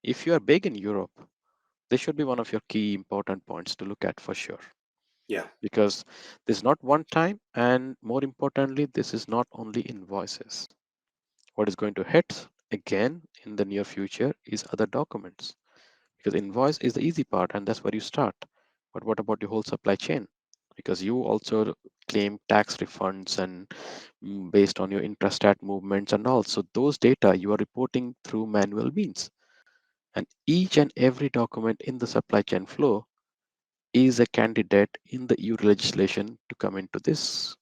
If you are big in Europe, this should be one of your key important points to look at for sure. Yeah. Because this is not one time, and more importantly, this is not only invoices. What is going to hit again in the near future is other documents. Because invoice is the easy part, and that's where you start. But what about your whole supply chain? Because you also claim tax refunds and based on your intrastat movements and also those data you are reporting through manual means. And each and every document in the supply chain flow is a candidate in the EU legislation to come into this.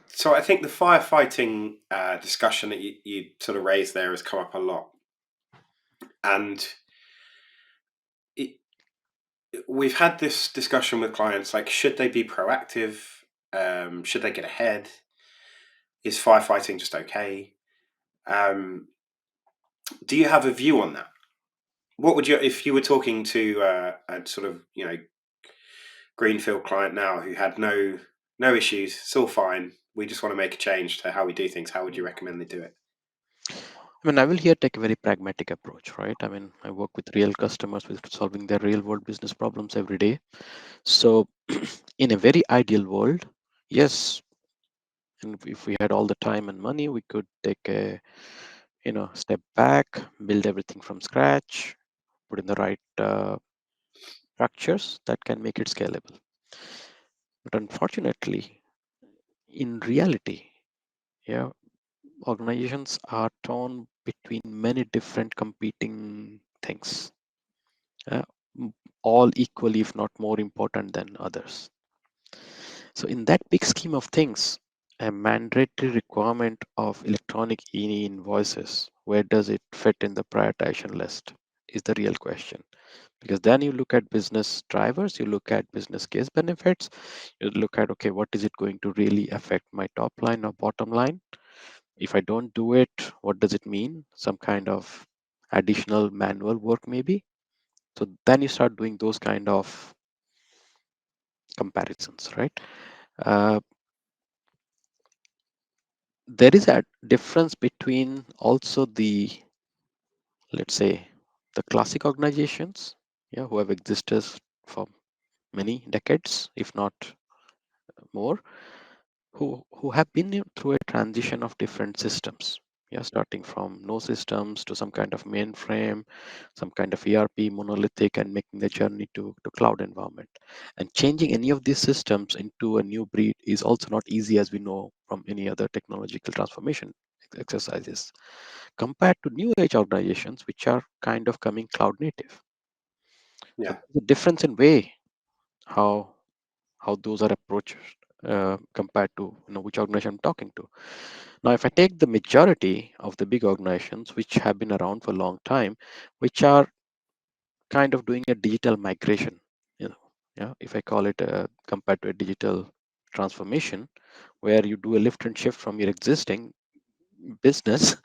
So I think the firefighting discussion that you sort of raised there has come up a lot, and it, we've had this discussion with clients like, should they be proactive? Should they get ahead? Is firefighting just okay? Um, do you have a view on that? What would you, if you were talking to a sort of greenfield client now who had no issues, it's all fine. We just want to make a change to how we do things. How would you recommend they do it? I mean, I will here take a very pragmatic approach, right? I mean, I work with real customers with solving their real world business problems every day. So, in a very ideal world, yes, and if we had all the time and money, we could take a step back, build everything from scratch, put in the right structures that can make it scalable. But unfortunately, in reality, yeah, organizations are torn between many different competing things, uh, all equally, if not more important than others. So, in that big scheme of things, a mandatory requirement of electronic invoices, where does it fit in the prioritization list? Is the real question. Because then you look at business drivers, you look at business case benefits, you look at, okay, what is it going to really affect my top line or bottom line? If I don't do it, what does it mean? Some kind of additional manual work, maybe. So then you start doing those kind of comparisons, right? Uh, there is a difference between also the, let's say, the classic organizations, yeah, who have existed for many decades, if not more, who have been through a transition of different systems. Yeah, starting from no systems to some kind of mainframe, some kind of ERP monolithic, and making the journey to cloud environment. And changing any of these systems into a new breed is also not easy, as we know from any other technological transformation exercises, compared to new age organizations which are kind of coming cloud native. So Yeah. the difference in way how those are approached compared to which organization I'm talking to. Now, if I take the majority of the big organizations which have been around for a long time, which are kind of doing a digital migration, yeah, if I call it compared to a digital transformation, where you do a lift and shift from your existing business,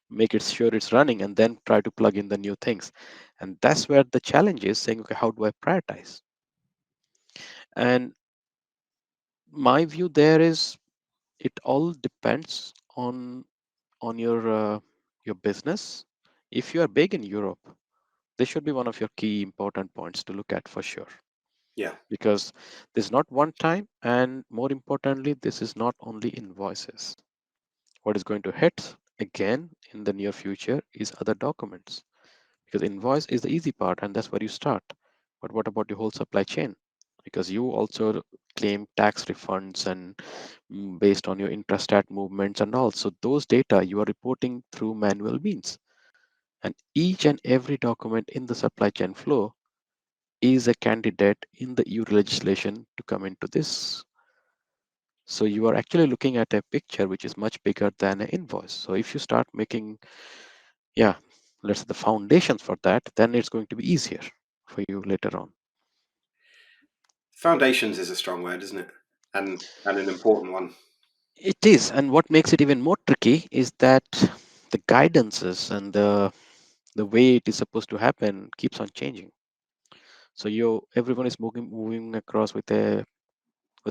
make it sure it's running, and then try to plug in the new things. And that's where the challenge is saying, okay, how do I prioritize? And my view there is it all depends on your business. If you are big in Europe, this should be one of your key important points to look at for sure. Yeah. Because this is not one time, and more importantly, this is not only invoices. What is going to hit again in the near future is other documents. Because invoice is the easy part, and that's where you start. But what about your whole supply chain? Because you also claim tax refunds and based on your intrastat movements and also those data you are reporting through manual means. And each and every document in the supply chain flow is a candidate in the EU legislation to come into this. So you are actually looking at a picture which is much bigger than an invoice. So if you start making, yeah, let's say the foundations for that, then it's going to be easier for you later on. Foundations is a strong word, isn't it? And an important one. It is, and what makes it even more tricky is that the guidances and the way it is supposed to happen keeps on changing. So everyone is moving across with a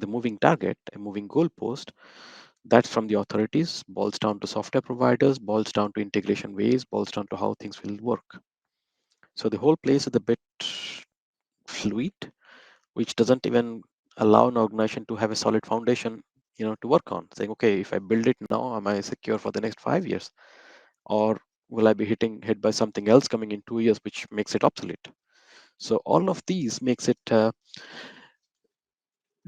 moving target, a moving goalpost. That's from the authorities, boils down to software providers, boils down to integration ways, boils down to how things will work. So the whole place is a bit fluid, which doesn't even allow an organization to have a solid foundation, to work on. Saying, okay, if I build it now, am I secure for the next 5 years, or will I be hit by something else coming in 2 years, which makes it obsolete? So all of these makes it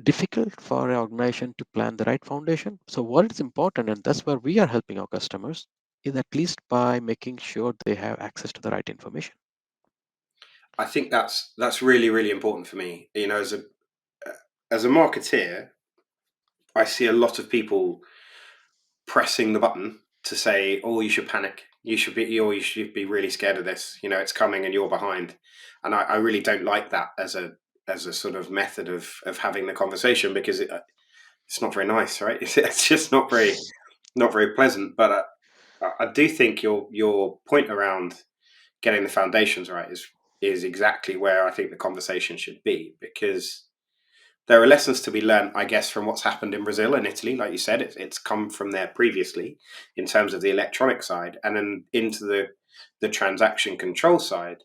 difficult for an organization to plan the right foundation. So what is important, and that's where we are helping our customers, is at least by making sure they have access to the right information. I think that's really really important for me. As a marketeer, I see a lot of people pressing the button to say, "Oh, you should panic. You should be really scared of this. It's coming, and you're behind." And I really don't like that as a sort of method of having the conversation, because it's not very nice, right? It's just not very pleasant. But I do think your point around getting the foundations right is exactly where I think the conversation should be, because there are lessons to be learned, I guess, from what's happened in Brazil and Italy. Like you said, it's come from there previously in terms of the electronic side, and then into the transaction control side.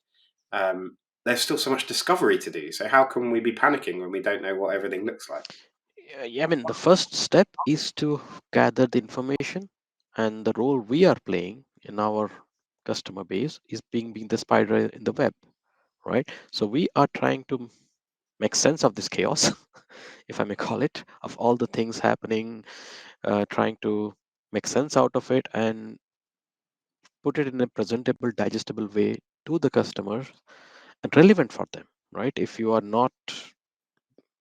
There's still so much discovery to do. So how can we be panicking when we don't know what everything looks like? Yeah, I mean, the first step is to gather the information, and the role we are playing in our customer base is being the spider in the web, right? So we are trying to make sense of this chaos, if I may call it, of all the things happening, trying to make sense out of it and put it in a presentable, digestible way to the customers and relevant for them, right? If you are not,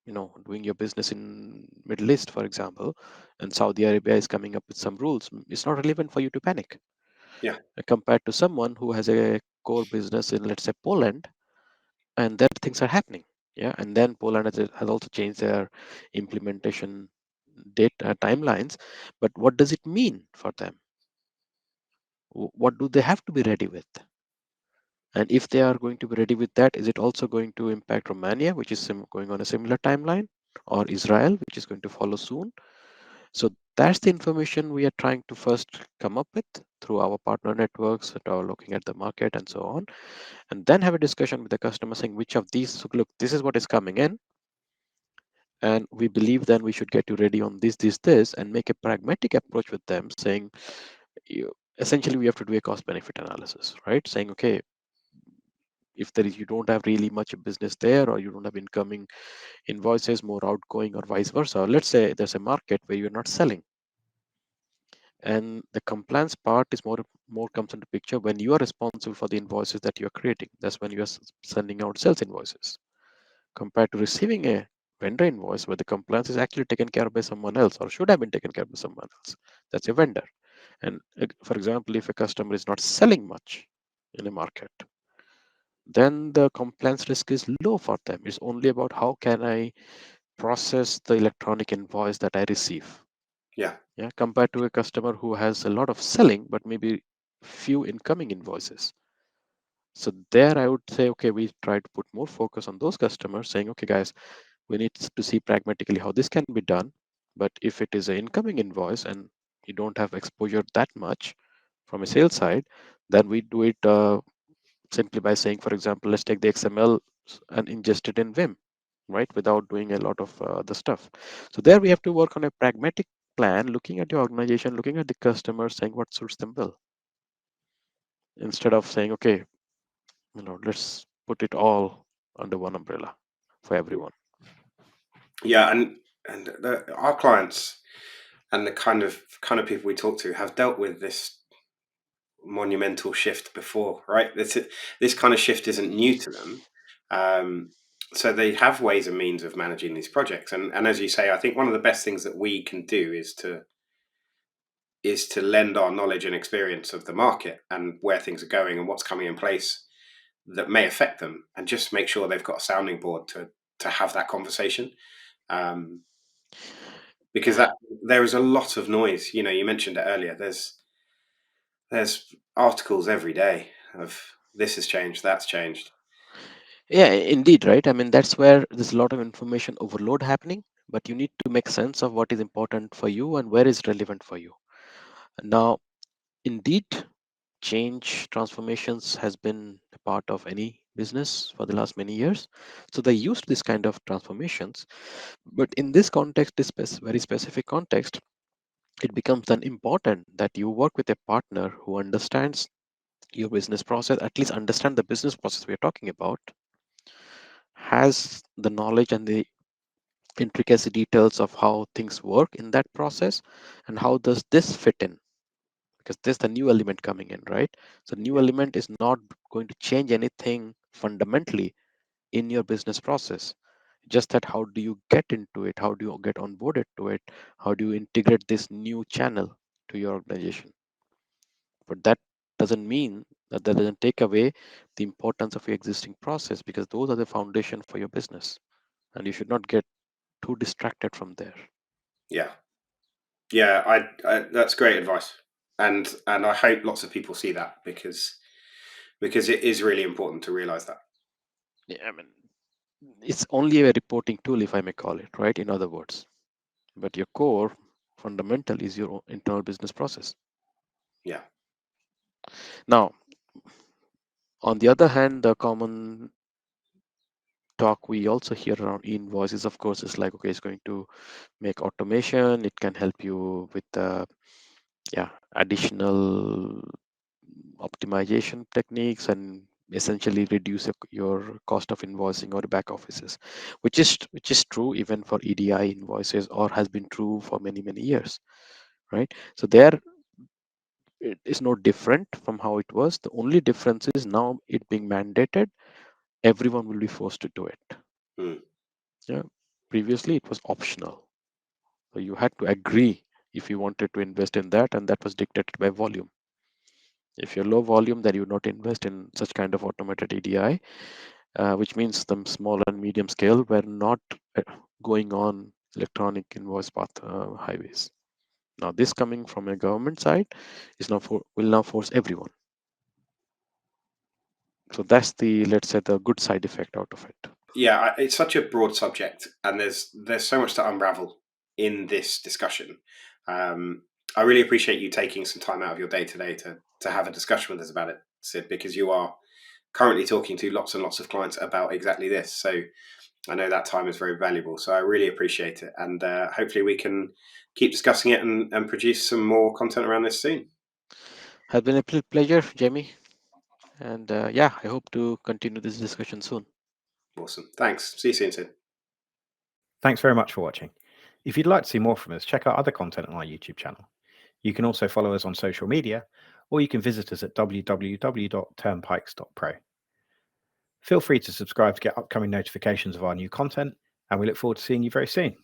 doing your business in Middle East, for example, and Saudi Arabia is coming up with some rules, it's not relevant for you to panic. Yeah, Compared to someone who has a core business in, let's say, Poland, and there things are happening. Yeah, and then Poland has also changed their implementation date timelines. But what does it mean for them? What do they have to be ready with? And if they are going to be ready with that, is it also going to impact Romania, which is going on a similar timeline, or Israel, which is going to follow soon? So that's the information we are trying to first come up with through our partner networks that are looking at the market and so on, and then have a discussion with the customer saying which of these, so look, this is what is coming in, and we believe then we should get you ready on this, and make a pragmatic approach with them, saying, essentially we have to do a cost benefit analysis, right? Saying, okay, if there is, you don't have really much business there, or you don't have incoming invoices, more outgoing, or vice versa. Let's say there's a market where you're not selling, and the compliance part is more comes into picture when you are responsible for the invoices that you are creating. That's when you are sending out sales invoices, compared to receiving a vendor invoice where the compliance is actually taken care of by someone else, or should have been taken care of by someone else. That's a vendor. And for example, if a customer is not selling much in a market, then the compliance risk is low for them. It's only about how can I process the electronic invoice that I receive. yeah, Yeah, compared to a customer who has a lot of selling but maybe few incoming invoices. So there I would say, okay, we try to put more focus on those customers, saying, okay, guys, we need to see pragmatically how this can be done. But if it is an incoming invoice and you don't have exposure that much from a sales side, then we do it simply by saying, for example, let's take the XML and ingest it in Vim, right, without doing a lot of the stuff. So there we have to work on a pragmatic plan, looking at the organization, looking at the customer, saying what suits them well, instead of saying, okay, let's put it all under one umbrella for everyone. yeah, and our clients and the kind of people we talk to have dealt with this monumental shift before, right? This kind of shift isn't new to them. Um, so they have ways and means of managing these projects. And as you say, I think one of the best things that we can do is to lend our knowledge and experience of the market and where things are going and what's coming in place that may affect them, and just make sure they've got a sounding board to have that conversation. Um, because that there is a lot of noise. You mentioned it earlier. There's articles every day of this has changed, that's changed. Yeah, indeed, right? I mean, that's where there's a lot of information overload happening. but you need to make sense of what is important for you and where is relevant for you. Now, indeed, change transformations has been a part of any business for the last many years. So they used this kind of transformations, but in this context, this very specific context, it becomes then important that you work with a partner who understands your business process, at least understand the business process we're talking about, has the knowledge and the intricacy details of how things work in that process, and how does this fit in, because there's the new element coming in, right? So new Yeah. element is not going to change anything fundamentally in your business process, just that how do you get into it, how do you get onboarded to it, how do you integrate this new channel to your organization. But that doesn't mean that doesn't take away the importance of your existing process, because those are the foundation for your business, and you should not get too distracted from there. Yeah. Yeah. That's great advice, and I hope lots of people see that, because it is really important to realize that. Yeah, I mean, it's only a reporting tool, if I may call it, right? In other words, but your core fundamental is your internal business process. Yeah. Now, on the other hand, the common talk we also hear around invoices, of course, is like, okay, it's going to make automation, it can help you with yeah, additional optimization techniques, and essentially reduce your cost of invoicing or back offices, which is true even for EDI invoices, or has been true for many years, right? So there it is no different from how it was. The only difference is now it being mandated, everyone will be forced to do it. Mm. Yeah, previously it was optional, so you had to agree if you wanted to invest in that, and that was dictated by volume. If you're low volume, then you would not invest in such kind of automated EDI, which means the small and medium scale were not uh, going on electronic invoice path highways. Now, this coming from a government side is now will now force everyone. So that's the, let's say, the good side effect out of it. Yeah, it's such a broad subject, and there's so much to unravel in this discussion. Um, I really appreciate you taking some time out of your day today to have a discussion with us about it, Sid, because you are currently talking to lots and lots of clients about exactly this. So I know that time is very valuable. So I really appreciate it, and hopefully we can keep discussing it and produce some more content around this soon. Has been a pleasure, Jamie. And yeah, I hope to continue this discussion soon. Awesome. Thanks. See you soon, Sid. Thanks very much for watching. If you'd like to see more from us, check out other content on our YouTube channel. You can also follow us on social media, or you can visit us at www.turnpikes.pro. Feel free to subscribe to get upcoming notifications of our new content, and we look forward to seeing you very soon.